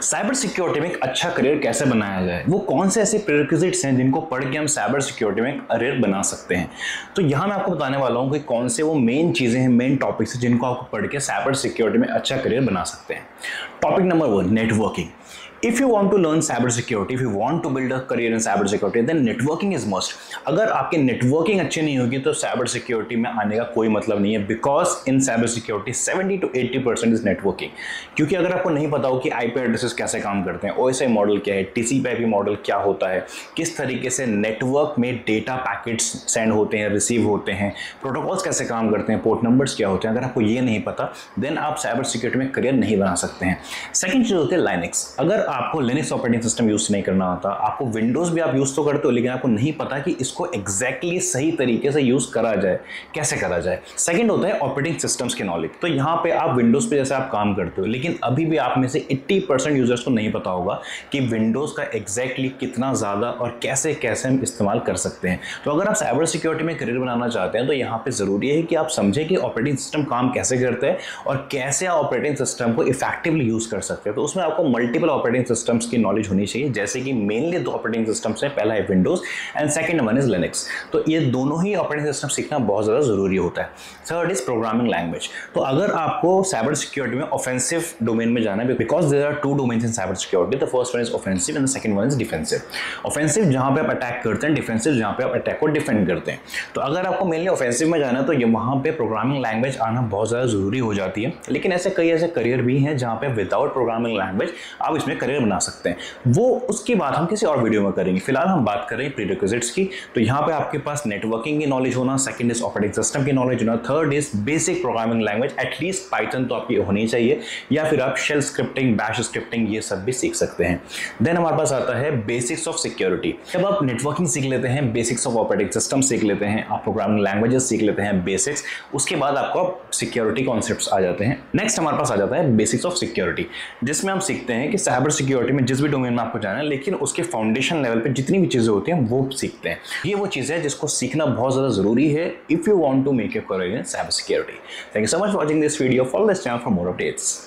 Cyber security में एक अच्छा करियर कैसे बनाया जाए, वो कौन से ऐसे प्रीरेक्विजिट्स हैं जिनको पढ़ के हम साइबर सिक्योरिटी में एक करियर बना सकते हैं। तो यहाँ मैं आपको बताने वाला हूँ कि कौन से वो मेन चीज़ें हैं, मेन टॉपिक्स हैं जिनको आपको पढ़ के साइबर सिक्योरिटी में अच्छा करियर बना सकते हैं। Topic number 1, networking. If you want to learn cyber security, if you want to build a career in cyber security, then networking is must. अगर आपकी नेटवर्किंग अच्छी नहीं होगी तो साइबर सिक्योरिटी में आने का कोई मतलब नहीं है, because in cyber security 70 to 80% is networking. क्योंकि अगर आपको नहीं पता हो कि आईपी एड्रेसेस कैसे काम करते हैं, ओएसआई मॉडल क्या है, टीसीपी/आईपी मॉडल क्या होता है, किस तरीके से नेटवर्क में डेटा पैकेट्स सेंड होते हैं, रिसीव होते हैं, प्रोटोकॉल्स कैसे काम करते हैं, पोर्ट नंबर्स क्या होते हैं, अगर आपको ये नहीं पता देन आप साइबर सिक्योरिटी में करियर नहीं बना सकते हैं। सेकेंड चीज़ होती है लाइनक्स। अगर आपको लिनक्स ऑपरेटिंग सिस्टम यूज नहीं करना आता, आपको विंडोज भी आप यूज तो करते हो लेकिन आपको नहीं पता कि इसको एग्जैक्टली सही तरीके से यूज करा जाए, कैसे करा जाए। सेकंड होता है ऑपरेटिंग सिस्टम्स की नॉलेज। तो यहाँ पे आप विंडोज पे जैसे आप काम करते हो, लेकिन अभी भी आप में से 80% यूजर्स को नहीं पता होगा कि विंडोज का एग्जैक्टली कितना ज्यादा और कैसे कैसे हम इस्तेमाल कर सकते हैं। तो अगर आप साइबर सिक्योरिटी में करियर बनाना चाहते हैं तो यहाँ पे जरूरी है कि आप समझें कि ऑपरेटिंग सिस्टम काम कैसे करते हैं और कैसे आप ऑपरेटिंग सिस्टम को इफेक्टिवली यूज कर सकते हैं। तो उसमें आपको मल्टीपल ऑपरेटिंग सिस्टम्स की नॉलेज होनी चाहिए, जैसे कि मेनली 2 ऑपरेटिंग सिस्टम्स हैं, पहला है Windows and second one is Linux. तो ये दोनों ही ऑपरेटिंग सिस्टम सीखना बहुत ज़्यादा जरूरी होता है। Third is programming language. तो अगर आपको साइबर सिक्योरिटी में ऑफेंसिव डोमेन में जाना है, because there are 2 domains in cyber security, the first one is offensive and the second one is defensive. Offensive जहां पे आप अटैक करते हैं, डिफेंसिव जहां पे आप अटैक को डिफेंड करते हैं। तो अगर आपको मेनली ऑफेंसिव में जाना है तो ये वहां पे प्रोग्रामिंग लैंग्वेज आना बहुत ज़्यादा जरूरी हो जाती है। लेकिन ऐसे कई ऐसे करियर भी हैं जहां पे विदाउट प्रोग्रामिंग लैंग्वेज आप इसमें करियर बना सकते हैं। वो उसकी बात हम किसी और वीडियो में करेंगे। फिलहाल हम बात कर रहे हैं प्रीरिक्विजिट्स की। तो यहाँ पे आपके पास नेटवर्किंग की नॉलेज होना, सेकंड इज ऑपरेटिंग सिस्टम की नॉलेज होना, third is basic programming language, at least Python तो आपकी होनी चाहिए, या फिर आप शेल स्क्रिप्टिंग, बैश स्क्रिप्टिंग ये सब भी सीख सकते हैं। देन हमारे पास आता है बेसिक्स ऑफ सिक्योरिटी। जब आप नेटवर्किंग सीख लेते हैं, बेसिक्स ऑफ ऑपरेटिंग सिस्टम सीख लेते हैं, आप प्रोग्रामिंग लैंग्वेजेस सीख लेते हैं बेसिक्स, उसके बाद आपको सिक्योरिटी कॉन्सेप्ट्स आ जाते हैं। नेक्स्ट हमारे पास आ जाता है बेसिक्स ऑफ सिक्योरिटी, जिसमें हम सीखते हैं कि साइबर सिक्योरिटी में जिस भी डोमेन में आपको जाना है, लेकिन उसके फाउंडेशन लेवल पे जितनी भी चीजें होती हैं वो सीखते हैं। ये वो चीज़ है जिसको सीखना बहुत ज़्यादा जरूरी है if you want to make your career in cyber security. Thank you so much for watching this video. Follow this channel for more updates.